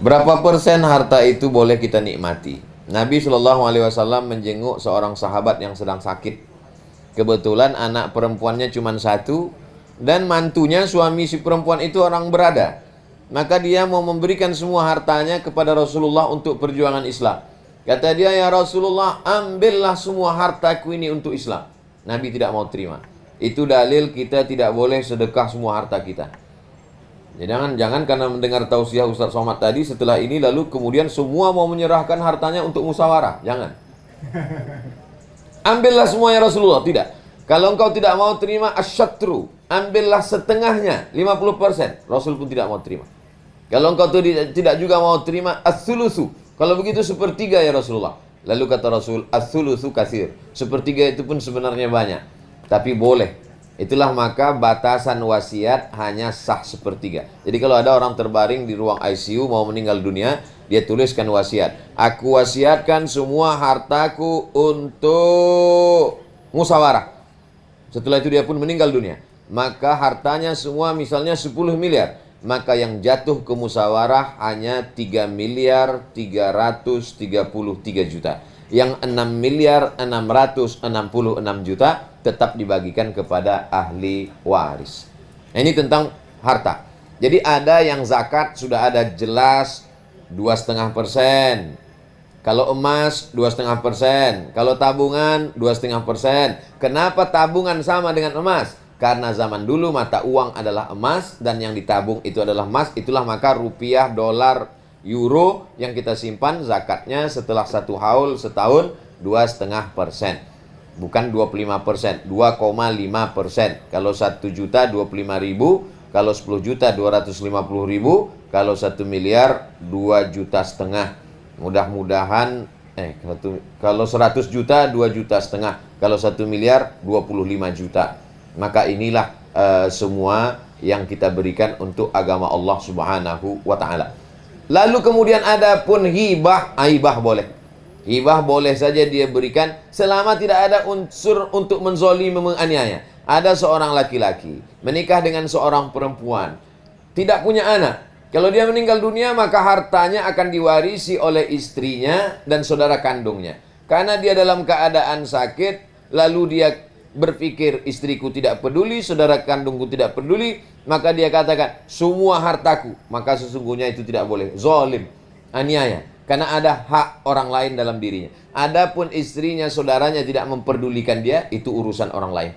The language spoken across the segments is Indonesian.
Berapa persen harta itu boleh kita nikmati? Nabi SAW menjenguk seorang sahabat yang sedang sakit. Kebetulan anak perempuannya cuma satu, dan mantunya suami si perempuan itu orang berada. Maka dia mau memberikan semua hartanya kepada Rasulullah untuk perjuangan Islam. Kata dia, ya Rasulullah, ambillah semua hartaku ini untuk Islam. Nabi tidak mau terima. Itu dalil kita tidak boleh sedekah semua harta kita. Ya, jangan karena mendengar tausiah Ustaz Somad tadi, setelah ini lalu kemudian semua mau menyerahkan hartanya untuk musyawarah. Jangan. Ambillah semua ya Rasulullah. Tidak. Kalau engkau tidak mau terima asyatru, ambillah setengahnya, 50%. Rasul pun tidak mau terima. Kalau engkau tidak juga mau terima as-sulusu, kalau begitu sepertiga ya Rasulullah. Lalu kata Rasul, as-sulusu kasir. Sepertiga itu pun sebenarnya banyak, tapi boleh. Itulah maka batasan wasiat hanya sah sepertiga. Jadi kalau ada orang terbaring di ruang ICU mau meninggal dunia, dia tuliskan wasiat. Aku wasiatkan semua hartaku untuk musyawarah. Setelah itu dia pun meninggal dunia. Maka hartanya semua misalnya 10 miliar. Maka yang jatuh ke musyawarah hanya 3 miliar 333 juta. Yang 6 miliar 666 juta tetap dibagikan kepada ahli waris. Nah, ini tentang harta. Jadi ada yang zakat sudah ada jelas 2,5%. Kalau emas 2,5%. Kalau tabungan 2,5%. Kenapa tabungan sama dengan emas? Karena zaman dulu mata uang adalah emas dan yang ditabung itu adalah emas. Itulah maka rupiah, dolar, euro yang kita simpan zakatnya setelah 1 haul setahun 2,5%. Bukan 25%, 2,5%. Kalau 1 juta 25.000, kalau 10 juta 250.000, kalau 1 miliar 2,5 juta. Mudah-mudahan kalau 100 juta 2,5 juta, kalau 1 miliar 25 juta. Maka inilah semua yang kita berikan untuk agama Allah Subhanahu wa taala. Lalu kemudian ada pun hibah, hibah boleh. Hibah boleh saja dia berikan selama tidak ada unsur untuk menzolimi, menganiaya. Ada seorang laki-laki menikah dengan seorang perempuan, tidak punya anak. Kalau dia meninggal dunia maka hartanya akan diwarisi oleh istrinya dan saudara kandungnya. Karena dia dalam keadaan sakit, lalu dia berpikir istriku tidak peduli, saudara kandungku tidak peduli, maka dia katakan semua hartaku. Maka sesungguhnya itu tidak boleh, zalim, aniaya. Karena ada hak orang lain dalam dirinya. Adapun istrinya, saudaranya tidak memperdulikan dia, itu urusan orang lain.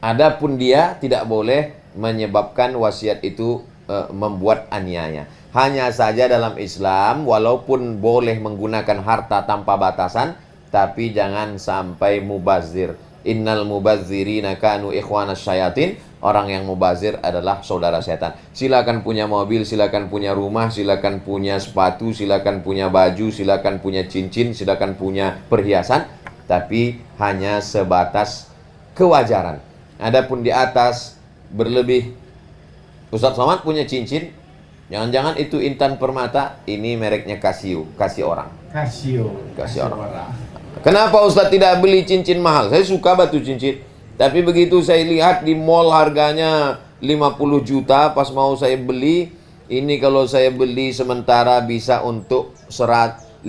Adapun dia tidak boleh menyebabkan wasiat itu membuat aniaya. Hanya saja dalam Islam, walaupun boleh menggunakan harta tanpa batasan, tapi jangan sampai mubazir. Innal mubazzirina kanu ikhwanas syayatin. Orang yang mubazir adalah saudara setan. Silakan punya mobil, silakan punya rumah, silakan punya sepatu, silakan punya baju, silakan punya cincin, silakan punya perhiasan, tapi hanya sebatas kewajaran. Adapun di atas berlebih. Ustaz Somad punya cincin, jangan-jangan itu Intan Permata, ini mereknya Casio, kasih orang. Kasih orang. Kenapa Ustaz tidak beli cincin mahal? Saya suka batu cincin. Tapi begitu saya lihat di mall harganya 50 juta, pas mau saya beli, ini kalau saya beli sementara bisa untuk 50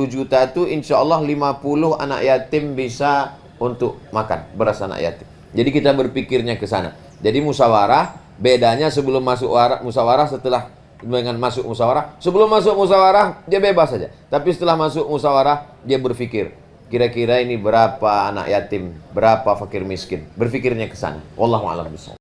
juta itu insya Allah 50 anak yatim bisa untuk makan, beras anak yatim. Jadi kita berpikirnya ke sana. Jadi musyawarah, bedanya sebelum masuk musyawarah, setelah dengan masuk musyawarah. Sebelum masuk musyawarah dia bebas saja. Tapi setelah masuk musyawarah dia berpikir, kira-kira ini berapa anak yatim, berapa fakir miskin. Berpikirnya ke sana. Wallahu a'lam bishawab.